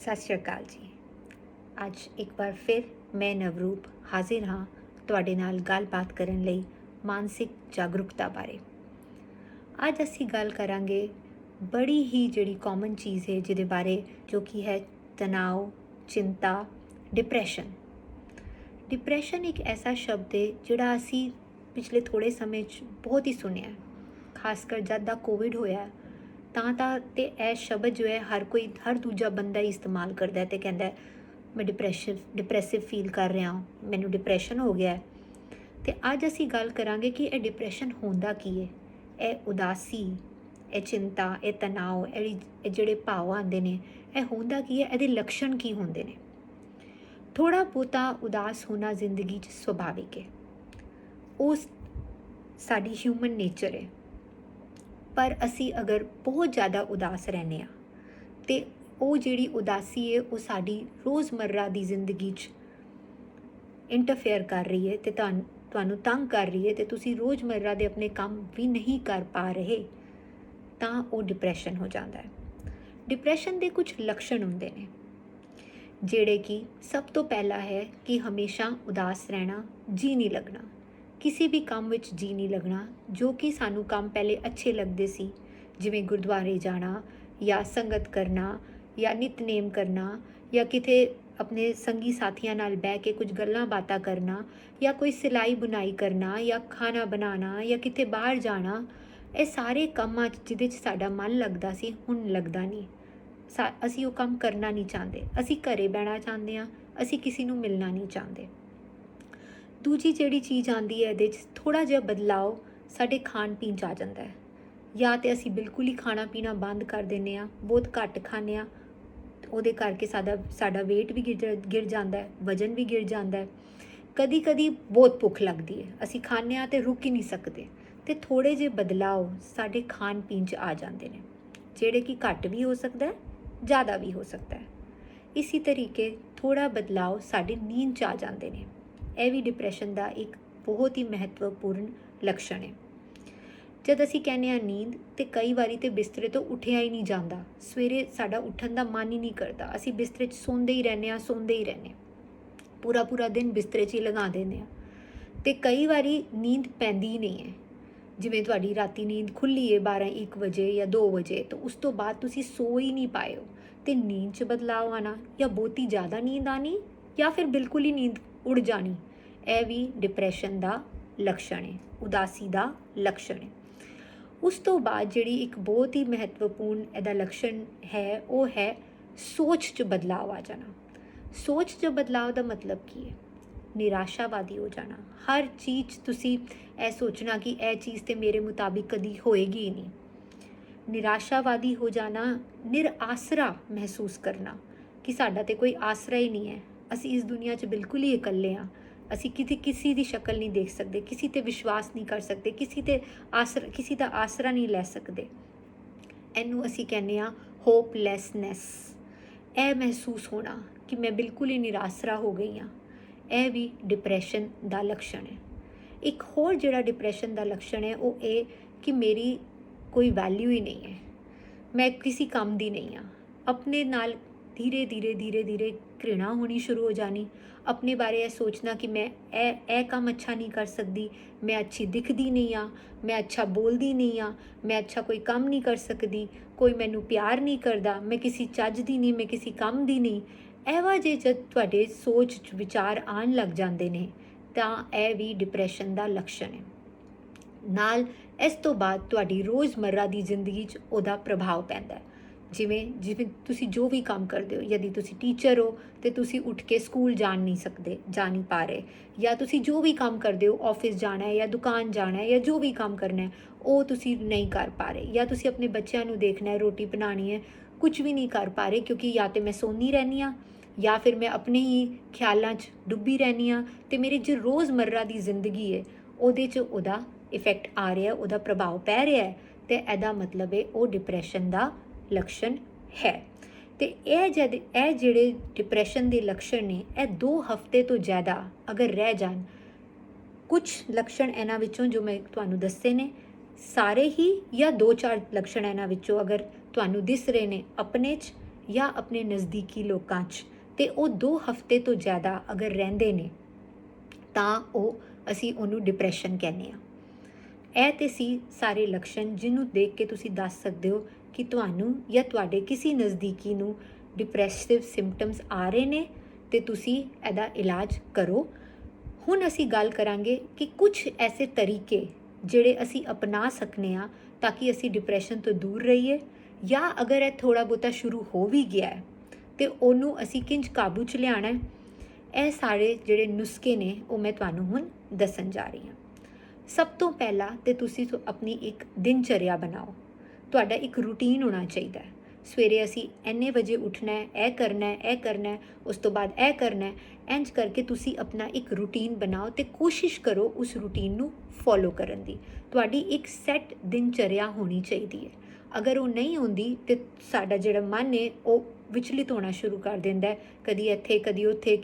ਸਤਿ ਸ਼੍ਰੀ ਅਕਾਲ ਜੀ। ਅੱਜ ਇੱਕ ਵਾਰ ਫਿਰ ਮੈਂ ਨਵਰੂਪ ਹਾਜ਼ਰ ਹਾਂ ਤੁਹਾਡੇ ਨਾਲ ਗੱਲਬਾਤ ਕਰਨ ਲਈ ਮਾਨਸਿਕ ਜਾਗਰੂਕਤਾ ਬਾਰੇ। ਅੱਜ ਅਸੀਂ ਗੱਲ ਕਰਾਂਗੇ ਬੜੀ ਹੀ ਜਿਹੜੀ ਕਾਮਨ ਚੀਜ਼ ਹੈ ਜਿਹਦੇ ਬਾਰੇ, ਜੋ ਕਿ ਹੈ ਤਣਾਅ, ਚਿੰਤਾ, ਡਿਪਰੈਸ਼ਨ। ਡਿਪਰੈਸ਼ਨ ਇੱਕ ਐਸਾ ਸ਼ਬਦ ਹੈ ਜਿਹੜਾ ਅਸੀਂ ਪਿਛਲੇ ਥੋੜ੍ਹੇ ਸਮੇਂ 'ਚ ਬਹੁਤ ਹੀ ਸੁਣਿਆ, ਖਾਸ ਕਰ ਜਦ ਦਾ ਕੋਵਿਡ ਹੋਇਆ ਤਾਂ ਤੇ ਇਹ ਸ਼ਬਦ ਜੋ ਹੈ ਹਰ ਦੂਜਾ ਬੰਦਾ ਹੀ ਇਸਤੇਮਾਲ ਕਰਦਾ ਅਤੇ ਕਹਿੰਦਾ ਮੈਂ ਡਿਪਰੈਸਿਵ ਫੀਲ ਕਰ ਰਿਹਾ, ਮੈਨੂੰ ਡਿਪਰੈਸ਼ਨ ਹੋ ਗਿਆ। ਅਤੇ ਅੱਜ ਅਸੀਂ ਗੱਲ ਕਰਾਂਗੇ ਕਿ ਇਹ ਡਿਪਰੈਸ਼ਨ ਹੁੰਦਾ ਕੀ ਹੈ। ਇਹ ਉਦਾਸੀ, ਇਹ ਚਿੰਤਾ, ਇਹ ਤਣਾਅ, ਇਹ ਜਿਹੜੇ ਭਾਵ ਆਉਂਦੇ ਨੇ, ਇਹ ਹੁੰਦਾ ਕੀ ਹੈ, ਇਹਦੇ ਲੱਛਣ ਕੀ ਹੁੰਦੇ ਨੇ। ਥੋੜ੍ਹਾ ਬਹੁਤਾ ਉਦਾਸ ਹੋਣਾ ਜ਼ਿੰਦਗੀ 'ਚ ਸੁਭਾਵਿਕ ਹੈ, ਉਹ ਸਾਡੀ ਹਿਊਮਨ ਨੇਚਰ ਹੈ। ਪਰ ਅਸੀਂ ਅਗਰ ਬਹੁਤ ਜ਼ਿਆਦਾ ਉਦਾਸ ਰਹਿੰਦੇ ਹਾਂ ਅਤੇ ਉਹ ਜਿਹੜੀ ਉਦਾਸੀ ਹੈ ਉਹ ਸਾਡੀ ਰੋਜ਼ਮर्रा ਦੀ ਜ਼ਿੰਦਗੀ 'ਚ ਇੰਟਰਫੇਅਰ ਕਰ ਰਹੀ ਹੈ ਅਤੇ ਤੁਹਾਨੂੰ ਤੰਗ ਕਰ ਰਹੀ ਹੈ ਅਤੇ ਤੁਸੀਂ ਰੋਜ਼ਮर्रा ਦੇ ਆਪਣੇ ਕੰਮ ਵੀ ਨਹੀਂ ਕਰ ਪਾ ਰਹੇ, ਤਾਂ ਉਹ ਡਿਪਰੈਸ਼ਨ ਹੋ ਜਾਂਦਾ ਹੈ। ਡਿਪਰੈਸ਼ਨ ਦੇ ਕੁਝ ਲੱਛਣ ਹੁੰਦੇ ਨੇ, ਜਿਹੜੇ ਕਿ ਸਭ ਤੋਂ ਪਹਿਲਾ ਹੈ ਕਿ ਹਮੇਸ਼ਾ ਉਦਾਸ ਰਹਿਣਾ, ਜੀ ਨਹੀਂ ਲੱਗਣਾ, ਕਿਸੇ ਵੀ ਕੰਮ ਵਿੱਚ ਜੀ ਨਹੀਂ ਲੱਗਣਾ। ਜੋ ਕਿ ਸਾਨੂੰ ਕੰਮ ਪਹਿਲੇ ਅੱਛੇ ਲੱਗਦੇ ਸੀ, ਜਿਵੇਂ ਗੁਰਦੁਆਰੇ ਜਾਣਾ ਜਾਂ ਸੰਗਤ ਕਰਨਾ ਜਾਂ ਨਿਤਨੇਮ ਕਰਨਾ ਜਾਂ ਕਿਤੇ ਆਪਣੇ ਸੰਗੀ ਸਾਥੀਆਂ ਨਾਲ ਬਹਿ ਕੇ ਕੁਝ ਗੱਲਾਂ ਬਾਤਾਂ ਕਰਨਾ ਜਾਂ ਕੋਈ ਸਿਲਾਈ ਬੁਣਾਈ ਕਰਨਾ ਜਾਂ ਖਾਣਾ ਬਣਾਉਣਾ ਜਾਂ ਕਿਤੇ ਬਾਹਰ ਜਾਣਾ, ਇਹ ਸਾਰੇ ਕੰਮਾਂ 'ਚ ਜਿਹਦੇ 'ਚ ਸਾਡਾ ਮਨ ਲੱਗਦਾ ਸੀ ਹੁਣ ਲੱਗਦਾ ਨਹੀਂ। ਅਸੀਂ ਉਹ ਕੰਮ ਕਰਨਾ ਨਹੀਂ ਚਾਹੁੰਦੇ, ਅਸੀਂ ਘਰੇ ਬਹਿਣਾ ਚਾਹੁੰਦੇ ਹਾਂ, ਅਸੀਂ ਕਿਸੇ ਨੂੰ ਮਿਲਣਾ ਨਹੀਂ ਚਾਹੁੰਦੇ। ਦੂਜੀ ਜਿਹੜੀ ਚੀਜ਼ ਆਉਂਦੀ ਹੈ ਇਹਦੇ 'ਚ ਥੋੜ੍ਹਾ ਜਿਹਾ ਬਦਲਾਓ ਸਾਡੇ ਖਾਣ ਪੀਣ 'ਚ ਆ ਜਾਂਦਾ ਹੈ। ਜਾਂ ਤਾਂ ਅਸੀਂ ਬਿਲਕੁਲ ਹੀ ਖਾਣਾ ਪੀਣਾ ਬੰਦ ਕਰ ਦਿੰਦੇ ਹਾਂ, ਬਹੁਤ ਘੱਟ ਖਾਂਦੇ ਹਾਂ, ਉਹਦੇ ਕਰਕੇ ਸਾਡਾ ਵੇਟ ਵੀ ਗਿਰ ਜਾਂਦਾ ਹੈ, ਵਜ਼ਨ ਵੀ ਗਿਰ ਜਾਂਦਾ ਹੈ। ਕਦੀ ਕਦੀ ਬਹੁਤ ਭੁੱਖ ਲੱਗਦੀ ਹੈ, ਅਸੀਂ ਖਾਂਦੇ ਹਾਂ ਅਤੇ ਰੁਕ ਹੀ ਨਹੀਂ ਸਕਦੇ, ਅਤੇ ਥੋੜ੍ਹੇ ਜਿਹੇ ਬਦਲਾਓ ਸਾਡੇ ਖਾਣ ਪੀਣ 'ਚ ਆ ਜਾਂਦੇ ਨੇ, ਜਿਹੜੇ ਕਿ ਘੱਟ ਵੀ ਹੋ ਸਕਦਾ ਹੈ, ਜ਼ਿਆਦਾ ਵੀ ਹੋ ਸਕਦਾ ਹੈ। ਇਸੀ ਤਰੀਕੇ ਥੋੜ੍ਹਾ ਬਦਲਾਓ ਸਾਡੀ ਨੀਂਦ 'ਚ ਆ ਜਾਂਦੇ ਨੇ। ਇਹ ਵੀ ਡਿਪਰੈਸ਼ਨ ਦਾ ਇੱਕ ਬਹੁਤ ਹੀ ਮਹੱਤਵਪੂਰਨ ਲੱਛਣ ਹੈ। ਜਦ ਅਸੀਂ ਕਹਿੰਦੇ ਹਾਂ ਨੀਂਦ, ਤੇ ਕਈ ਵਾਰੀ ਤੇ ਬਿਸਤਰੇ ਤੋਂ ਉੱਠਿਆ ਹੀ ਨਹੀਂ ਜਾਂਦਾ, ਸਵੇਰੇ ਸਾਡਾ ਉੱਠਣ ਦਾ ਮਨ ਹੀ ਨਹੀਂ ਕਰਦਾ, ਅਸੀਂ ਬਿਸਤਰੇ 'ਚ ਸੌਂਦੇ ਹੀ ਰਹਿੰਦੇ ਹਾਂ, ਪੂਰਾ ਦਿਨ ਬਿਸਤਰੇ 'ਚ ਹੀ ਲਗਾ ਦਿੰਦੇ ਹਾਂ। ਅਤੇ ਕਈ ਵਾਰੀ ਨੀਂਦ ਪੈਂਦੀ ਹੀ ਨਹੀਂ ਹੈ, ਜਿਵੇਂ ਤੁਹਾਡੀ ਰਾਤੀ ਨੀਂਦ ਖੁੱਲ੍ਹੀ ਹੈ 12-1 ਵਜੇ ਜਾਂ 2 ਵਜੇ, ਤਾਂ ਉਸ ਤੋਂ ਬਾਅਦ ਤੁਸੀਂ ਸੋ ਹੀ ਨਹੀਂ ਪਾਏ ਹੋ, ਅਤੇ ਨੀਂਦ 'ਚ ਬਦਲਾਅ ਆਉਣਾ ਜਾਂ ਬਹੁਤੀ ਜ਼ਿਆਦਾ ਨੀਂਦ ਆਉਣੀ ਜਾਂ ਫਿਰ ਬਿਲਕੁਲ ਹੀ ਨੀਂਦ ਉੜ ਜਾਣੀ, ਇਹ ਵੀ ਡਿਪਰੈਸ਼ਨ ਦਾ ਲੱਛਣ ਹੈ, ਉਦਾਸੀ ਦਾ ਲੱਛਣ ਹੈ। ਉਸ ਤੋਂ ਬਾਅਦ ਜਿਹੜੀ ਇੱਕ ਬਹੁਤ ਹੀ ਮਹੱਤਵਪੂਰਨ ਇਹਦਾ ਲੱਛਣ ਹੈ, ਉਹ ਹੈ ਸੋਚ 'ਚ ਬਦਲਾਅ ਆ ਜਾਣਾ। ਸੋਚ 'ਚ ਬਦਲਾਅ ਦਾ ਮਤਲਬ ਕੀ ਹੈ? ਨਿਰਾਸ਼ਾਵਾਦੀ ਹੋ ਜਾਣਾ। ਹਰ ਚੀਜ਼ ਤੁਸੀਂ ਇਹ ਸੋਚਣਾ ਕਿ ਇਹ ਚੀਜ਼ ਤੇ ਮੇਰੇ ਮੁਤਾਬਿਕ ਕਦੀ ਹੋਏਗੀ ਹੀ ਨਹੀਂ। ਨਿਰਾਸ਼ਾਵਾਦੀ ਹੋ ਜਾਣਾ, ਨਿਰਾਸਰਾ ਮਹਿਸੂਸ ਕਰਨਾ ਕਿ ਸਾਡਾ ਤੇ ਕੋਈ ਆਸਰਾ ਹੀ ਨਹੀਂ ਹੈ, ਅਸੀਂ ਇਸ ਦੁਨੀਆ 'ਚ ਬਿਲਕੁਲ ਹੀ ਇਕੱਲੇ ਹਾਂ, ਅਸੀਂ ਕਿਸੇ ਦੀ ਸ਼ਕਲ ਨਹੀਂ ਦੇਖ ਸਕਦੇ, ਕਿਸੇ 'ਤੇ ਵਿਸ਼ਵਾਸ ਨਹੀਂ ਕਰ ਸਕਦੇ, ਕਿਸੇ ਦਾ ਆਸਰਾ ਨਹੀਂ ਲੈ ਸਕਦੇ। ਇਹਨੂੰ ਅਸੀਂ ਕਹਿੰਦੇ ਹਾਂ ਹੋਪਲੈਸਨੈਸ। ਇਹ ਮਹਿਸੂਸ ਹੋਣਾ ਕਿ ਮੈਂ ਬਿਲਕੁਲ ਹੀ ਨਿਰਾਸਰਾ ਹੋ ਗਈ ਹਾਂ, ਇਹ ਵੀ ਡਿਪਰੈਸ਼ਨ ਦਾ ਲੱਛਣ ਹੈ। ਇੱਕ ਹੋਰ ਜਿਹੜਾ ਡਿਪਰੈਸ਼ਨ ਦਾ ਲੱਛਣ ਹੈ ਉਹ ਇਹ ਕਿ ਮੇਰੀ ਕੋਈ ਵੈਲਿਊ ਹੀ ਨਹੀਂ ਹੈ, ਮੈਂ ਕਿਸੇ ਕੰਮ ਦੀ ਨਹੀਂ ਹਾਂ। ਆਪਣੇ ਨਾਲ ਧੀਰੇ ਧੀਰੇ ਘ੍ਰਿਣਾ ਹੋਣੀ ਸ਼ੁਰੂ ਹੋ ਜਾਣੀ, ਆਪਣੇ ਬਾਰੇ ਇਹ ਸੋਚਣਾ ਕਿ ਮੈਂ ਇਹ ਕੰਮ ਅੱਛਾ ਨਹੀਂ ਕਰ ਸਕਦੀ, ਮੈਂ ਅੱਛੀ ਦਿਖਦੀ ਨਹੀਂ ਹਾਂ, ਮੈਂ ਅੱਛਾ ਬੋਲਦੀ ਨਹੀਂ ਹਾਂ, ਮੈਂ ਅੱਛਾ ਕੋਈ ਕੰਮ ਨਹੀਂ ਕਰ ਸਕਦੀ, ਕੋਈ ਮੈਨੂੰ ਪਿਆਰ ਨਹੀਂ ਕਰਦਾ, ਮੈਂ ਕਿਸੇ ਚੱਜ ਦੀ ਨਹੀਂ, ਮੈਂ ਕਿਸੇ ਕੰਮ ਦੀ ਨਹੀਂ। ਇਹੋ ਜਿਹੇ ਜਦ ਤੁਹਾਡੇ ਸੋਚ 'ਚ ਵਿਚਾਰ ਆਉਣ ਲੱਗ ਜਾਂਦੇ ਨੇ, ਤਾਂ ਇਹ ਵੀ ਡਿਪਰੈਸ਼ਨ ਦਾ ਲੱਛਣ ਹੈ। ਨਾਲ ਇਸ ਤੋਂ ਬਾਅਦ ਤੁਹਾਡੀ ਰੋਜ਼ਮर्रा ਦੀ ਜ਼ਿੰਦਗੀ 'ਚ ਉਹਦਾ ਪ੍ਰਭਾਵ ਪੈਂਦਾ ਹੈ। ਜਿਵੇਂ ਤੁਸੀਂ ਜੋ ਵੀ ਕੰਮ ਕਰਦੇ ਹੋ, ਯਦੀ ਤੁਸੀਂ ਟੀਚਰ ਹੋ ਅਤੇ ਤੁਸੀਂ ਉੱਠ ਕੇ ਸਕੂਲ ਜਾ ਨਹੀਂ ਪਾ ਰਹੇ, ਜਾਂ ਤੁਸੀਂ ਜੋ ਵੀ ਕੰਮ ਕਰਦੇ ਹੋ, ਆਫਿਸ ਜਾਣਾ ਹੈ ਜਾਂ ਦੁਕਾਨ ਜਾਣਾ ਹੈ ਜਾਂ ਜੋ ਵੀ ਕੰਮ ਕਰਨਾ ਹੈ ਉਹ ਤੁਸੀਂ ਨਹੀਂ ਕਰ ਪਾ ਰਹੇ, ਜਾਂ ਤੁਸੀਂ ਆਪਣੇ ਬੱਚਿਆਂ ਨੂੰ ਦੇਖਣਾ ਹੈ, ਰੋਟੀ ਬਣਾਉਣੀ ਹੈ, ਕੁਝ ਵੀ ਨਹੀਂ ਕਰ ਪਾ ਰਹੇ, ਕਿਉਂਕਿ ਜਾਂ ਤਾਂ ਮੈਂ ਸੌਂਦੀ ਰਹਿੰਦੀ ਹਾਂ ਜਾਂ ਫਿਰ ਮੈਂ ਆਪਣੇ ਹੀ ਖਿਆਲਾਂ 'ਚ ਡੁੱਬੀ ਰਹਿੰਦੀ ਹਾਂ, ਅਤੇ ਮੇਰੀ ਜੋ ਰੋਜ਼ਮर्रा ਦੀ ਜ਼ਿੰਦਗੀ ਹੈ ਉਹਦੇ 'ਚ ਉਹਦਾ ਇਫੈਕਟ ਆ ਰਿਹਾ, ਉਹਦਾ ਪ੍ਰਭਾਵ ਪੈ ਰਿਹਾ ਹੈ, ਅਤੇ ਇਹਦਾ ਮਤਲਬ ਹੈ ਉਹ ਡਿਪਰੈਸ਼ਨ ਦਾ ਲੱਛਣ ਹੈ। ਅਤੇ ਇਹ ਜਿਹੜੇ ਡਿਪਰੈਸ਼ਨ ਦੇ ਲੱਛਣ ਨੇ, ਇਹ 2 ਹਫ਼ਤੇ ਤੋਂ ਜ਼ਿਆਦਾ ਅਗਰ ਰਹਿ ਜਾਣ, ਕੁਝ ਲੱਛਣ ਇਹਨਾਂ ਵਿੱਚੋਂ ਜੋ ਮੈਂ ਤੁਹਾਨੂੰ ਦੱਸੇ ਨੇ ਸਾਰੇ ਹੀ, ਜਾਂ 2-4 ਲੱਛਣ ਇਹਨਾਂ ਵਿੱਚੋਂ ਅਗਰ ਤੁਹਾਨੂੰ ਦਿਸ ਰਹੇ ਨੇ ਆਪਣੇ 'ਚ ਜਾਂ ਆਪਣੇ ਨਜ਼ਦੀਕੀ ਲੋਕਾਂ 'ਚ, ਤੇ ਉਹ 2 ਹਫ਼ਤੇ ਤੋਂ ਜ਼ਿਆਦਾ ਅਗਰ ਰਹਿੰਦੇ ਨੇ ਤਾਂ ਅਸੀਂ ਉਹਨੂੰ ਡਿਪਰੈਸ਼ਨ ਕਹਿੰਦੇ ਹਾਂ। ਇਹ ਤੇ ਸੀ ਸਾਰੇ ਲੱਛਣ ਜਿਹਨੂੰ ਦੇਖ ਕੇ ਤੁਸੀਂ ਦੱਸ ਸਕਦੇ ਹੋ ਕਿ ਤੁਹਾਨੂੰ ਜਾਂ ਤੁਹਾਡੇ ਕਿਸੇ ਨਜ਼ਦੀਕੀ ਨੂੰ ਡਿਪਰੈਸਿਵ ਸਿੰਪਟਮਸ ਆ ਰਹੇ ਨੇ ਤੇ ਤੁਸੀਂ ਇਹਦਾ ਇਲਾਜ ਕਰੋ। ਹੁਣ ਅਸੀਂ ਗੱਲ ਕਰਾਂਗੇ ਕਿ ਕੁਝ ਐਸੇ ਤਰੀਕੇ ਜਿਹੜੇ ਅਸੀਂ ਅਪਣਾ ਸਕਨੇ ਹਾਂ ਤਾਂ ਕਿ ਅਸੀਂ ਡਿਪਰੈਸ਼ਨ ਤੋਂ ਦੂਰ ਰਹੀਏ, ਜਾਂ ਅਗਰ ਇਹ ਥੋੜ੍ਹਾ ਬਹੁਤਾ ਸ਼ੁਰੂ ਹੋ ਵੀ ਗਿਆ ਹੈ ਤੇ ਉਹਨੂੰ ਅਸੀਂ ਕਿੰਝ ਕਾਬੂ 'ਚ ਲਿਆਉਣਾ ਹੈ। ਇਹ ਸਾਰੇ ਜਿਹੜੇ ਨੁਸਖੇ ਨੇ ਉਹ ਮੈਂ ਤੁਹਾਨੂੰ ਹੁਣ ਦੱਸਣ ਜਾ ਰਹੀ ਹਾਂ। ਸਭ ਤੋਂ ਪਹਿਲਾਂ ਤੇ ਤੁਸੀਂ ਆਪਣੀ ਇੱਕ ਦਿਨਚਰਿਆ ਬਣਾਓ। ਤੁਹਾਡਾ ਇੱਕ ਰੂਟੀਨ ਹੋਣਾ ਚਾਹੀਦਾ ਹੈ। ਸਵੇਰੇ ਅਸੀਂ ਇੰਨੇ ਵਜੇ ਉੱਠਣਾ ਹੈ, ਇਹ ਕਰਨਾ ਹੈ, ਇਹ ਕਰਨਾ ਹੈ, ਉਸ ਤੋਂ ਬਾਅਦ ਇਹ ਕਰਨਾ ਹੈ। ਇੰਝ ਕਰਕੇ ਤੁਸੀਂ ਆਪਣਾ ਇੱਕ ਰੂਟੀਨ ਬਣਾਓ ਤੇ ਕੋਸ਼ਿਸ਼ ਕਰੋ ਉਸ ਰੂਟੀਨ ਨੂੰ ਫੋਲੋ ਕਰਨ ਦੀ। ਤੁਹਾਡੀ ਇੱਕ ਸੈੱਟ ਦਿਨਚਰਿਆ ਹੋਣੀ ਚਾਹੀਦੀ ਹੈ। ਅਗਰ ਉਹ ਨਹੀਂ ਹੁੰਦੀ ਤੇ ਸਾਡਾ ਜਿਹੜਾ ਮਨ ਹੈ ਉਹ ਵਿਚਲਿਤ ਹੋਣਾ ਸ਼ੁਰੂ ਕਰ ਦਿੰਦਾ ਹੈ, ਕਦੀ ਇੱਥੇ ਕਦੀ ਉੱਥੇ,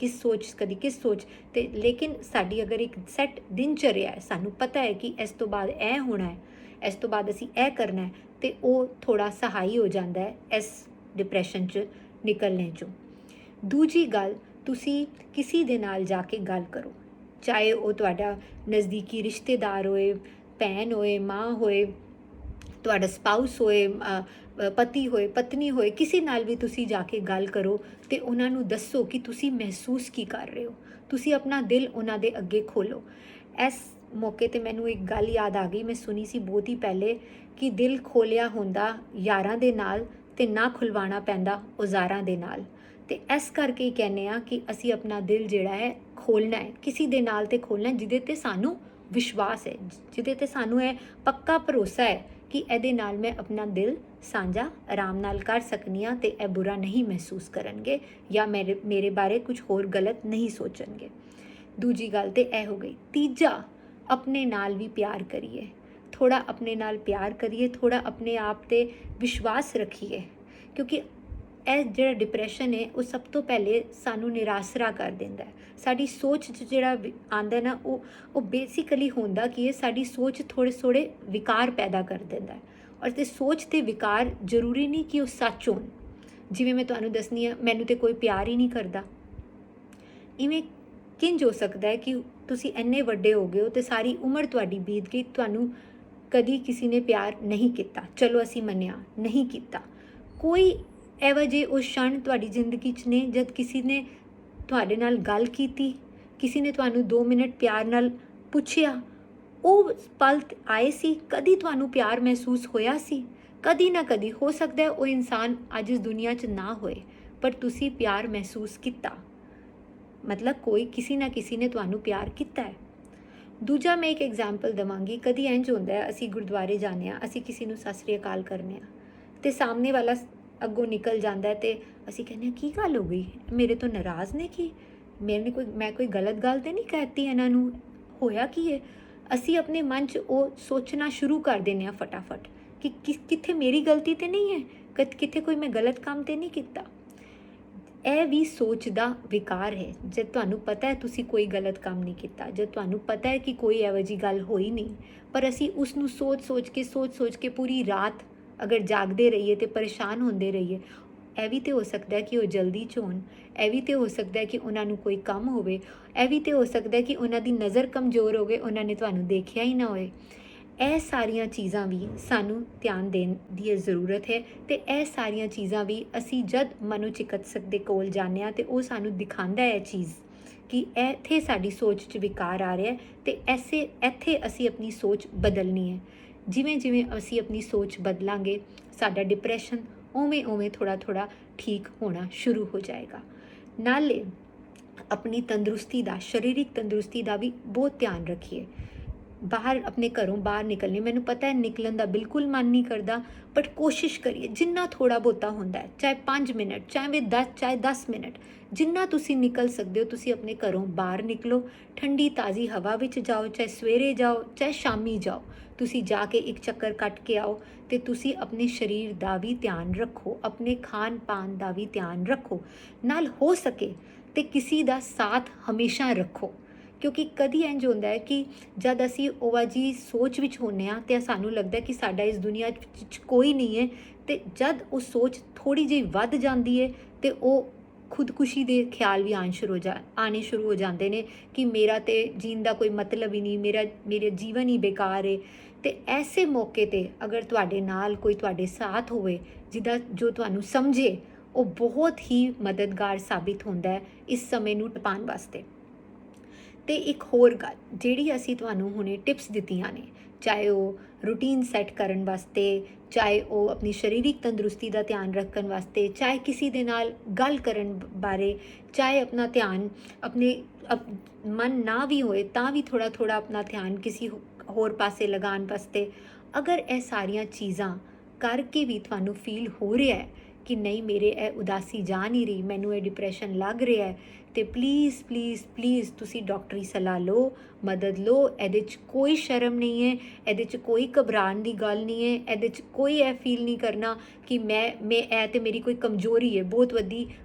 ਕਦੀ ਕਿਸ ਸੋਚ ਤੇ। ਲੇਕਿਨ ਸਾਡੀ ਅਗਰ ਇੱਕ ਸੈੱਟ ਦਿਨਚਰਿਆ ਹੈ, ਸਾਨੂੰ ਪਤਾ ਹੈ ਕਿ ਇਸ ਤੋਂ ਬਾਅਦ ਇਹ ਹੋਣਾ ਹੈ, ਇਸ ਤੋਂ ਬਾਅਦ ਅਸੀਂ ਇਹ ਕਰਨਾ ਹੈ, ਤੇ ਉਹ ਥੋੜ੍ਹਾ ਸਹਾਈ ਹੋ ਜਾਂਦਾ ਹੈ ਇਸ ਡਿਪਰੈਸ਼ਨ 'ਚ ਨਿਕਲਣੇ 'ਚੋਂ। ਦੂਜੀ ਗੱਲ, ਤੁਸੀਂ ਕਿਸੇ ਦੇ ਨਾਲ ਜਾ ਕੇ ਗੱਲ ਕਰੋ, ਚਾਹੇ ਉਹ ਤੁਹਾਡਾ ਨਜ਼ਦੀਕੀ ਰਿਸ਼ਤੇਦਾਰ ਹੋਏ, ਭੈਣ ਹੋਏ, ਮਾਂ ਹੋਏ, ਤੁਹਾਡਾ ਸਪਾਊਸ ਹੋਏ, ਪਤੀ ਹੋਏ, ਪਤਨੀ ਹੋਏ, ਕਿਸੇ ਨਾਲ ਵੀ ਤੁਸੀਂ ਜਾ ਕੇ ਗੱਲ ਕਰੋ ਤੇ ਉਹਨਾਂ ਨੂੰ ਦੱਸੋ ਕਿ ਤੁਸੀਂ ਮਹਿਸੂਸ ਕੀ ਕਰ ਰਹੇ ਹੋ। ਤੁਸੀਂ ਆਪਣਾ ਦਿਲ ਉਹਨਾਂ ਦੇ ਅੱਗੇ ਖੋਲੋ। ਇਸ ਮੌਕੇ ਤੇ ਮੈਨੂੰ ਇੱਕ ਗੱਲ ਯਾਦ ਆ ਗਈ, ਮੈਂ ਸੁਣੀ ਸੀ ਬਹੁਤ ਹੀ ਪਹਿਲੇ, ਕਿ ਦਿਲ ਖੋਲਿਆ ਹੁੰਦਾ ਯਾਰਾਂ ਦੇ ਨਾਲ ਤੇ ਨਾ ਖੁਲਵਾਉਣਾ ਪੈਂਦਾ ਔਜ਼ਾਰਾਂ ਦੇ ਨਾਲ। ਤੇ ਇਸ ਕਰਕੇ ਹੀ ਕਹਿੰਦੇ ਆ ਕਿ ਅਸੀਂ ਆਪਣਾ ਦਿਲ ਜਿਹੜਾ ਹੈ ਖੋਲ੍ਹਣਾ ਹੈ, ਕਿਸੇ ਦੇ ਨਾਲ ਤੇ ਖੋਲ੍ਹਣਾ ਜਿਹਦੇ ਤੇ ਸਾਨੂੰ ਵਿਸ਼ਵਾਸ ਹੈ, ਜਿਹਦੇ ਤੇ ਸਾਨੂੰ ਇਹ ਪੱਕਾ ਭਰੋਸਾ ਹੈ ਕਿ ਇਹਦੇ ਨਾਲ ਮੈਂ ਆਪਣਾ ਦਿਲ ਸਾਂਝਾ ਆਰਾਮ ਨਾਲ ਕਰ ਸਕਦੀ ਹਾਂ ਤੇ ਇਹ ਬੁਰਾ ਨਹੀਂ ਮਹਿਸੂਸ ਕਰਨਗੇ ਜਾਂ ਮੇਰੇ ਬਾਰੇ ਕੁਝ ਹੋਰ ਗਲਤ ਨਹੀਂ ਸੋਚਣਗੇ। ਦੂਜੀ ਗੱਲ ਤੇ ਇਹ ਹੋ ਗਈ। ਤੀਜਾ, ਆਪਣੇ ਨਾਲ ਵੀ ਪਿਆਰ ਕਰੀਏ, ਥੋੜ੍ਹਾ ਆਪਣੇ ਨਾਲ ਪਿਆਰ ਕਰੀਏ, ਥੋੜ੍ਹਾ ਆਪਣੇ ਆਪ 'ਤੇ ਵਿਸ਼ਵਾਸ ਰੱਖੀਏ, ਕਿਉਂਕਿ ਇਹ ਜਿਹੜਾ ਡਿਪਰੈਸ਼ਨ ਹੈ ਉਹ ਸਭ ਤੋਂ ਪਹਿਲੇ ਸਾਨੂੰ ਨਿਰਾਸਰਾ ਕਰ ਦਿੰਦਾ ਹੈ। ਸਾਡੀ ਸੋਚ 'ਚ ਜਿਹੜਾ ਆਉਂਦਾ ਨਾ ਉਹ ਬੇਸਿਕਲੀ ਹੁੰਦਾ ਕਿ ਇਹ ਸਾਡੀ ਸੋਚ ਥੋੜ੍ਹੇ ਵਿਕਾਰ ਪੈਦਾ ਕਰ ਦਿੰਦਾ ਹੈ। ਔਰ ਤੇ ਸੋਚ ਤੇ ਵਿਕਾਰ ਜ਼ਰੂਰੀ ਨਹੀਂ ਕਿ ਉਹ ਸੱਚ ਹੋਣ। ਜਿਵੇਂ ਮੈਂ ਤੁਹਾਨੂੰ ਦੱਸਣੀ ਆ, ਮੈਨੂੰ ਤੇ ਕੋਈ ਪਿਆਰ ਹੀ ਨਹੀਂ ਕਰਦਾ, ਇਵੇਂ ਕਿੰਝ ਹੋ ਸਕਦਾ ਹੈ ਕਿ ਤੁਸੀਂ ਇੰਨੇ ਵੱਡੇ ਹੋ ਗਏ ਹੋ ਤੇ ਸਾਰੀ ਉਮਰ ਤੁਹਾਡੀ ਬੀਤ ਗਈ, ਤੁਹਾਨੂੰ ਕਦੀ ਕਿਸੇ ਨੇ ਪਿਆਰ ਨਹੀਂ ਕੀਤਾ। ਚਲੋ ਅਸੀਂ ਮੰਨਿਆ ਨਹੀਂ ਕੀਤਾ, ਕੋਈ ਇਹੋ ਜਿਹੇ ਉਹ क्षण ਤੁਹਾਡੀ ਜ਼ਿੰਦਗੀ 'ਚ ਨੇ ਜਦ ਕਿਸੇ ਨੇ ਤੁਹਾਡੇ ਨਾਲ ਗੱਲ ਕੀਤੀ, ਕਿਸੇ ਨੇ ਤੁਹਾਨੂੰ 2 ਮਿੰਟ ਪਿਆਰ ਨਾਲ ਪੁੱਛਿਆ, ਉਹ ਪਲ ਆਏ ਸੀ, ਕਦੀ ਤੁਹਾਨੂੰ ਪਿਆਰ ਮਹਿਸੂਸ ਹੋਇਆ ਸੀ? ਕਦੀ ਨਾ ਕਦੀ ਹੋ ਸਕਦਾ ਉਹ ਇਨਸਾਨ ਅੱਜ ਇਸ ਦੁਨੀਆ 'ਚ ਨਾ ਹੋਏ, ਪਰ ਤੁਸੀਂ ਪਿਆਰ ਮਹਿਸੂਸ ਕੀਤਾ, ਮਤਲਬ ਕਿਸੇ ਨਾ ਕਿਸੇ ਨੇ ਤੁਹਾਨੂੰ ਪਿਆਰ ਕੀਤਾ ਹੈ। ਦੂਜਾ ਮੈਂ ਇੱਕ ਐਗਜ਼ਾਮਪਲ ਦੇਵਾਂਗੀ। ਕਦੀ ਇੰਝ ਹੁੰਦਾ ਹੈ, ਅਸੀਂ ਗੁਰਦੁਆਰੇ ਜਾਂਦੇ ਹਾਂ, ਅਸੀਂ ਕਿਸੇ ਨੂੰ ਸਤਿ ਸ੍ਰੀ ਅਕਾਲ ਕਰਨੇ ਆ ਤੇ ਸਾਹਮਣੇ ਵਾਲਾ ਅੱਗੋਂ ਨਿਕਲ ਜਾਂਦਾ ਹੈ ਤੇ ਅਸੀਂ ਕਹਿੰਦੇ ਹਾਂ ਕੀ ਗੱਲ ਹੋ ਗਈ, ਮੇਰੇ ਤੋਂ ਨਾਰਾਜ਼ ਨੇ, ਕਿ ਮੈਂ ਕੋਈ ਗਲਤ ਗੱਲ ਤੇ ਨਹੀਂ ਕਹਿਤੀ ਇਹਨਾਂ ਨੂੰ, ਹੋਇਆ ਕੀ ਹੈ? ਅਸੀਂ ਆਪਣੇ ਮਨ 'ਚ ਉਹ ਸੋਚਣਾ ਸ਼ੁਰੂ ਕਰ ਦਿੰਦੇ ਹਾਂ ਫਟਾਫਟ ਕਿ ਕਿੱਥੇ ਮੇਰੀ ਗਲਤੀ ਤੇ ਨਹੀਂ ਹੈ, ਕਿੱਥੇ ਕੋਈ ਮੈਂ ਗਲਤ ਕੰਮ ਤੇ ਨਹੀਂ ਕੀਤਾ। ਇਹ ਵੀ ਸੋਚ ਦਾ ਵਿਕਾਰ ਹੈ। ਜਦ ਤੁਹਾਨੂੰ ਪਤਾ ਹੈ ਤੁਸੀਂ ਕੋਈ ਗਲਤ ਕੰਮ ਨਹੀਂ ਕੀਤਾ, ਜਦ ਤੁਹਾਨੂੰ ਪਤਾ ਹੈ ਕਿ ਕੋਈ ਇਹੋ ਜਿਹੀ ਗੱਲ ਹੋਈ ਨਹੀਂ, ਪਰ ਅਸੀਂ ਉਸ ਨੂੰ ਸੋਚ ਕੇ ਪੂਰੀ ਰਾਤ ਅਗਰ ਜਾਗਦੇ ਰਹੀਏ ਤੇ ਪਰੇਸ਼ਾਨ ਹੁੰਦੇ ਰਹੀਏ। ਇਹ ਵੀ ਤੇ ਹੋ ਸਕਦਾ ਹੈ ਕਿ ਉਹ ਜਲਦੀ 'ਚ ਹੋਣ, ਇਹ ਵੀ ਤੇ ਹੋ ਸਕਦਾ ਹੈ ਕਿ ਉਹਨਾਂ ਨੂੰ ਕੋਈ ਕੰਮ ਹੋਵੇ, ਇਹ ਵੀ ਤੇ ਹੋ ਸਕਦਾ ਹੈ ਕਿ ਉਹਨਾਂ ਦੀ ਨਜ਼ਰ ਕਮਜ਼ੋਰ ਹੋਵੇ, ਉਹਨਾਂ ਨੇ ਤੁਹਾਨੂੰ ਦੇਖਿਆ ਹੀ ਨਾ ਹੋਏ। ਇਹ ਸਾਰੀਆਂ ਚੀਜ਼ਾਂ ਵੀ ਸਾਨੂੰ ਧਿਆਨ ਦੇਣ ਦੀ ਜ਼ਰੂਰਤ ਹੈ ਤੇ ਇਹ ਸਾਰੀਆਂ ਚੀਜ਼ਾਂ ਵੀ ਅਸੀਂ ਜਦ ਮਨੋਚਿਕਿਤਸਕ ਦੇ ਕੋਲ ਜਾਂਦੇ ਹਾਂ ਤੇ ਉਹ ਸਾਨੂੰ ਦਿਖਾਉਂਦਾ ਹੈ ਚੀਜ਼ ਕਿ ਇੱਥੇ ਸਾਡੀ ਸੋਚ 'ਚ ਵਿਕਾਰ ਆ ਰਿਹਾ ਤੇ ਇੱਥੇ ਅਸੀਂ ਆਪਣੀ ਸੋਚ ਬਦਲਣੀ ਹੈ। ਜਿਵੇਂ ਜਿਵੇਂ ਅਸੀਂ ਆਪਣੀ ਸੋਚ ਬਦਲਾਂਗੇ ਸਾਡਾ ਡਿਪਰੈਸ਼ਨ ਉਵੇਂ ਥੋੜ੍ਹਾ ਠੀਕ ਹੋਣਾ ਸ਼ੁਰੂ ਹੋ ਜਾਏਗਾ। ਨਾਲੇ ਆਪਣੀ ਤੰਦਰੁਸਤੀ ਦਾ, ਸਰੀਰਕ ਤੰਦਰੁਸਤੀ ਦਾ ਵੀ ਬਹੁਤ ਧਿਆਨ ਰੱਖੀਏ। ਬਾਹਰ ਆਪਣੇ ਘਰੋਂ ਬਾਹਰ ਨਿਕਲਣੇ, ਮੈਨੂੰ ਪਤਾ ਹੈ ਨਿਕਲਣ ਦਾ ਬਿਲਕੁਲ ਮਨ ਨਹੀਂ ਕਰਦਾ, ਬਟ ਕੋਸ਼ਿਸ਼ ਕਰੀਏ ਜਿੰਨਾ ਥੋੜ੍ਹਾ ਬਹੁਤਾ ਹੁੰਦਾ ਹੈ, ਚਾਹੇ 5 ਮਿੰਟ, ਚਾਹੇ 10 ਮਿੰਟ, ਜਿੰਨਾ ਤੁਸੀਂ ਨਿਕਲ ਸਕਦੇ ਹੋ ਤੁਸੀਂ ਆਪਣੇ ਘਰੋਂ ਬਾਹਰ ਨਿਕਲੋ। ਠੰਡੀ ਤਾਜ਼ੀ ਹਵਾ ਵਿੱਚ ਜਾਓ, ਚਾਹੇ ਸਵੇਰੇ ਜਾਓ ਚਾਹੇ ਸ਼ਾਮੀ ਜਾਓ, ਤੁਸੀਂ ਜਾ ਕੇ ਇੱਕ ਚੱਕਰ ਕੱਟ ਕੇ ਆਓ ਤੇ ਤੁਸੀਂ ਆਪਣੇ ਸਰੀਰ ਦਾ ਵੀ ਧਿਆਨ ਰੱਖੋ, ਆਪਣੇ ਖਾਣ ਪਾਣ ਦਾ ਵੀ ਧਿਆਨ ਰੱਖੋ। ਨਾਲ ਹੋ ਸਕੇ ਤੇ ਕਿਸੇ ਦਾ ਸਾਥ ਹਮੇਸ਼ਾ ਰੱਖੋ, ਕਿਉਂਕਿ ਕਦੀ ਇੰਝ ਹੁੰਦਾ ਹੈ ਕਿ ਜਦ ਅਸੀਂ ਉਹ ਜੀ ਸੋਚ ਵਿੱਚ ਹੁੰਦੇ ਹਾਂ ਤੇ ਸਾਨੂੰ ਲੱਗਦਾ ਕਿ ਸਾਡਾ ਇਸ ਦੁਨੀਆ 'ਚ ਕੋਈ ਨਹੀਂ ਹੈ ਤੇ ਜਦ ਉਹ ਸੋਚ ਥੋੜ੍ਹੀ ਜਿਹੀ ਵੱਧ ਜਾਂਦੀ ਹੈ ਤੇ ਉਹ ਖੁਦਕੁਸ਼ੀ ਦੇ ਖਿਆਲ ਵੀ ਆਉਣੇ ਸ਼ੁਰੂ ਹੋ ਜਾਂਦੇ ਨੇ ਕਿ ਮੇਰਾ ਤੇ ਜੀਣ ਦਾ ਕੋਈ ਮਤਲਬ ਹੀ ਨਹੀਂ, ਮੇਰੇ ਜੀਵਨ ਹੀ ਬੇਕਾਰ ਹੈ। ਤੇ ਐਸੇ ਮੌਕੇ ਤੇ ਅਗਰ ਤੁਹਾਡੇ ਨਾਲ ਕੋਈ ਤੁਹਾਡੇ ਸਾਥ ਹੋਵੇ ਜੋ ਤੁਹਾਨੂੰ ਸਮਝੇ, ਉਹ ਬਹੁਤ ਹੀ ਮਦਦਗਾਰ ਸਾਬਿਤ ਹੁੰਦਾ ਹੈ ਇਸ ਸਮੇਂ ਨੂੰ ਟਪਾਉਣ ਵਾਸਤੇ। ਤੇ ਇੱਕ ਹੋਰ ਗੱਲ ਜਿਹੜੀ ਅਸੀਂ ਤੁਹਾਨੂੰ ਹੁਣੇ ਟਿਪਸ ਦਿੱਤੀਆਂ ਨੇ, ਚਾਹੇ ਉਹ ਰੂਟੀਨ ਸੈੱਟ ਕਰਨ ਵਾਸਤੇ, ਚਾਹੇ ਉਹ ਆਪਣੀ ਸਰੀਰਕ ਤੰਦਰੁਸਤੀ ਦਾ ਧਿਆਨ ਰੱਖਣ ਵਾਸਤੇ, ਚਾਹੇ ਕਿਸੇ ਦੇ ਨਾਲ ਗੱਲ ਕਰਨ ਬਾਰੇ, ਚਾਹੇ ਆਪਣਾ ਧਿਆਨ ਮਨ ਨਾ ਵੀ ਹੋਏ ਤਾਂ ਵੀ ਥੋੜ੍ਹਾ ਥੋੜ੍ਹਾ ਆਪਣਾ ਧਿਆਨ ਕਿਸੇ ਹੋਰ ਪਾਸੇ ਲਗਾਉਣ ਵਾਸਤੇ, ਅਗਰ ਇਹ ਸਾਰੀਆਂ ਚੀਜ਼ਾਂ ਕਰਕੇ ਵੀ ਤੁਹਾਨੂੰ ਫੀਲ ਹੋ ਰਿਹਾ ਹੈ ਕਿ ਨਹੀਂ ਮੇਰੇ ਇਹ ਉਦਾਸੀ ਜਾ ਨਹੀਂ ਰਹੀ, ਮੈਨੂੰ ਇਹ ਡਿਪਰੈਸ਼ਨ ਲੱਗ ਰਿਹਾ ਹੈ, ਤੇ ਪਲੀਜ਼ ਪਲੀਜ਼ ਪਲੀਜ਼ ਤੁਸੀਂ ਡਾਕਟਰੀ ਸਲਾਹ ਲਓ, ਮਦਦ ਲਓ। ਇਹਦੇ 'ਚ ਕੋਈ ਸ਼ਰਮ ਨਹੀਂ ਹੈ, ਇਹਦੇ 'ਚ ਕੋਈ ਘਬਰਾਉਣ ਦੀ ਗੱਲ ਨਹੀਂ ਹੈ, ਇਹਦੇ 'ਚ ਕੋਈ ਇਹ ਫੀਲ ਨਹੀਂ ਕਰਨਾ ਕਿ ਮੈਂ ਇਹ ਤੇ ਮੇਰੀ ਕੋਈ ਕਮਜ਼ੋਰੀ ਹੈ, ਬਹੁਤ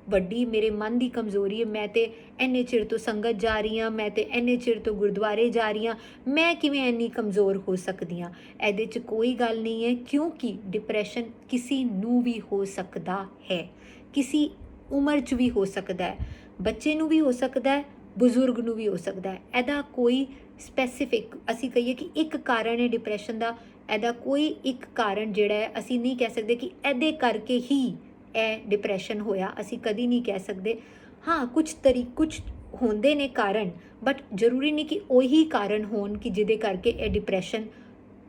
ਵੱਡੀ ਮੇਰੇ ਮਨ ਦੀ ਕਮਜ਼ੋਰੀ ਹੈ, ਮੈਂ ਤੇ ਇੰਨੇ ਚਿਰ ਤੋਂ ਸੰਗਤ ਜਾ ਰਹੀ ਹਾਂ, ਮੈਂ ਤੇ ਇੰਨੇ ਚਿਰ ਤੋਂ ਗੁਰਦੁਆਰੇ ਜਾ ਰਹੀ ਹਾਂ, ਮੈਂ ਕਿਵੇਂ ਇੰਨੀ ਕਮਜ਼ੋਰ ਹੋ ਸਕਦੀ ਹਾਂ। ਇਹਦੇ 'ਚ ਕੋਈ ਗੱਲ ਨਹੀਂ ਹੈ, ਕਿਉਂਕਿ ਡਿਪਰੈਸ਼ਨ ਕਿਸੇ ਨੂੰ ਵੀ ਹੋ ਸਕਦਾ ਹੈ, ਕਿਸੇ ਉਮਰ 'ਚ ਵੀ ਹੋ ਸਕਦਾ ਹੈ, ਬੱਚੇ ਨੂੰ ਵੀ ਹੋ ਸਕਦਾ ਹੈ, ਬਜ਼ੁਰਗ ਨੂੰ ਵੀ ਹੋ ਸਕਦਾ ਹੈ। ਇਹਦਾ ਕੋਈ ਸਪੈਸੀਫਿਕ ਅਸੀਂ ਕਹੀਏ ਕਿ ਇੱਕ ਕਾਰਨ ਹੈ ਡਿਪਰੈਸ਼ਨ ਦਾ, ਇਹਦਾ ਕੋਈ ਇੱਕ ਕਾਰਨ ਜਿਹੜਾ ਹੈ ਅਸੀਂ ਨਹੀਂ ਕਹਿ ਸਕਦੇ ਕਿ ਇਹਦੇ ਕਰਕੇ ਹੀ ਇਹ ਡਿਪਰੈਸ਼ਨ ਹੋਇਆ, ਅਸੀਂ ਕਦੀ ਨਹੀਂ ਕਹਿ ਸਕਦੇ। ਹਾਂ, ਕੁਝ ਹੁੰਦੇ ਨੇ ਕਾਰਨ, ਬਟ ਜ਼ਰੂਰੀ ਨਹੀਂ ਕਿ ਉਹੀ ਕਾਰਨ ਹੋਣ ਕਿ ਜਿਹਦੇ ਕਰਕੇ ਇਹ ਡਿਪਰੈਸ਼ਨ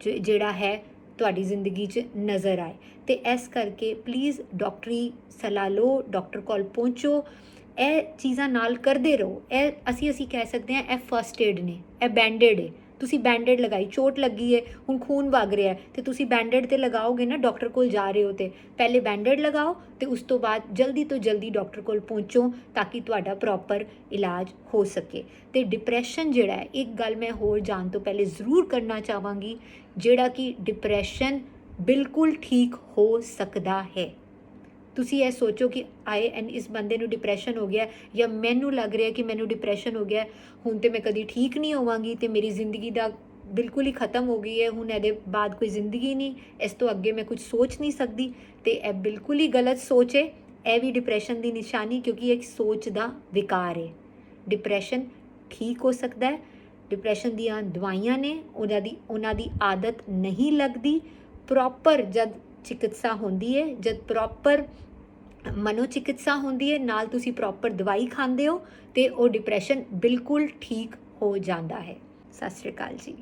ਜਿਹੜਾ ਹੈ ਤੁਹਾਡੀ ਜ਼ਿੰਦਗੀ 'ਚ ਨਜ਼ਰ ਆਏ। ਤੇ ਇਸ ਕਰਕੇ ਪਲੀਜ਼ ਡਾਕਟਰੀ ਸਲਾਹ ਲਓ, ਡਾਕਟਰ ਕੋਲ ਪਹੁੰਚੋ, ਇਹ ਚੀਜ਼ਾਂ ਨਾਲ ਕਰਦੇ ਰਹੋ। ਇਹ ਅਸੀਂ ਕਹਿ ਸਕਦੇ ਹਾਂ ਇਹ ਫਸਟ ਏਡ ਨੇ, ਇਹ ਬੈਂਡੇਡ ਹੈ। ਤੁਸੀਂ ਬੈਂਡੇਡ ਲਗਾਈ, ਚੋਟ ਲੱਗੀ ਹੈ, ਹੁਣ ਖੂਨ ਵਗ ਰਿਹਾ ਤੇ ਤੁਸੀਂ ਬੈਂਡੇਡ ਤੇ ਲਗਾਓਗੇ ਨਾ, ਡਾਕਟਰ ਕੋਲ ਜਾ ਰਹੇ ਹੋ ਤੇ ਪਹਿਲੇ ਬੈਂਡੇਡ ਲਗਾਓ ਤੇ ਉਸ ਤੋਂ ਬਾਅਦ ਜਲਦੀ ਤੋਂ ਜਲਦੀ ਡਾਕਟਰ ਕੋਲ ਪਹੁੰਚੋ ਤਾਂ ਕਿ ਤੁਹਾਡਾ ਪ੍ਰੋਪਰ ਇਲਾਜ ਹੋ ਸਕੇ। ਤੇ ਡਿਪਰੈਸ਼ਨ ਜਿਹੜਾ ਹੈ, ਇੱਕ ਗੱਲ ਮੈਂ ਹੋਰ ਜਾਣ ਤੋਂ ਪਹਿਲੇ ਜ਼ਰੂਰ ਕਰਨਾ ਚਾਹਾਂਗੀ, ਜਿਹੜਾ ਕਿ ਡਿਪਰੈਸ਼ਨ ਬਿਲਕੁਲ ਠੀਕ ਹੋ ਸਕਦਾ ਹੈ। ਤੁਸੀਂ ਇਹ ਸੋਚੋ ਕਿ ਇਸ ਬੰਦੇ ਨੂੰ ਡਿਪਰੈਸ਼ਨ ਹੋ ਗਿਆ ਜਾਂ ਮੈਨੂੰ ਲੱਗ ਰਿਹਾ ਕਿ ਮੈਨੂੰ ਡਿਪਰੈਸ਼ਨ ਹੋ ਗਿਆ, ਹੁਣ ਤੇ ਮੈਂ ਕਦੀ ਠੀਕ ਨਹੀਂ ਹੋਵਾਂਗੀ ਤੇ ਮੇਰੀ ਜ਼ਿੰਦਗੀ ਦਾ ਬਿਲਕੁਲ ਹੀ ਖਤਮ ਹੋ ਗਈ ਹੈ, ਹੁਣ ਇਹਦੇ ਬਾਅਦ ਕੋਈ ਜ਼ਿੰਦਗੀ ਨਹੀਂ, ਇਸ ਤੋਂ ਅੱਗੇ ਮੈਂ ਕੁਝ ਸੋਚ ਨਹੀਂ ਸਕਦੀ। ਤੇ ਇਹ ਬਿਲਕੁਲ ਹੀ ਗਲਤ ਸੋਚ ਹੈ, ਇਹ ਵੀ ਡਿਪਰੈਸ਼ਨ ਦੀ ਨਿਸ਼ਾਨੀ, ਕਿਉਂਕਿ ਇਹ ਸੋਚ ਦਾ ਵਿਕਾਰ ਹੈ। ਡਿਪਰੈਸ਼ਨ ਠੀਕ ਹੋ ਸਕਦਾ ਹੈ, ਡਿਪਰੈਸ਼ਨ ਦੀਆਂ ਦਵਾਈਆਂ ਨੇ, ਉਹਨਾਂ ਦੀ ਆਦਤ ਨਹੀਂ ਲੱਗਦੀ। ਪ੍ਰੋਪਰ ਜਦ ਚਿਕਿਤਸਾ ਹੁੰਦੀ ਹੈ, ਜਦ ਪ੍ਰੋਪਰ ਮਨੋਚਿਕਿਤਸਾ ਹੁੰਦੀ ਹੈ, ਨਾਲ ਤੁਸੀਂ ਪ੍ਰੋਪਰ ਦਵਾਈ ਖਾਂਦੇ ਹੋ ਤੇ ਉਹ ਡਿਪਰੈਸ਼ਨ ਬਿਲਕੁਲ ਠੀਕ ਹੋ ਜਾਂਦਾ ਹੈ। ਸਤਿ ਸ਼੍ਰੀ ਅਕਾਲ ਜੀ।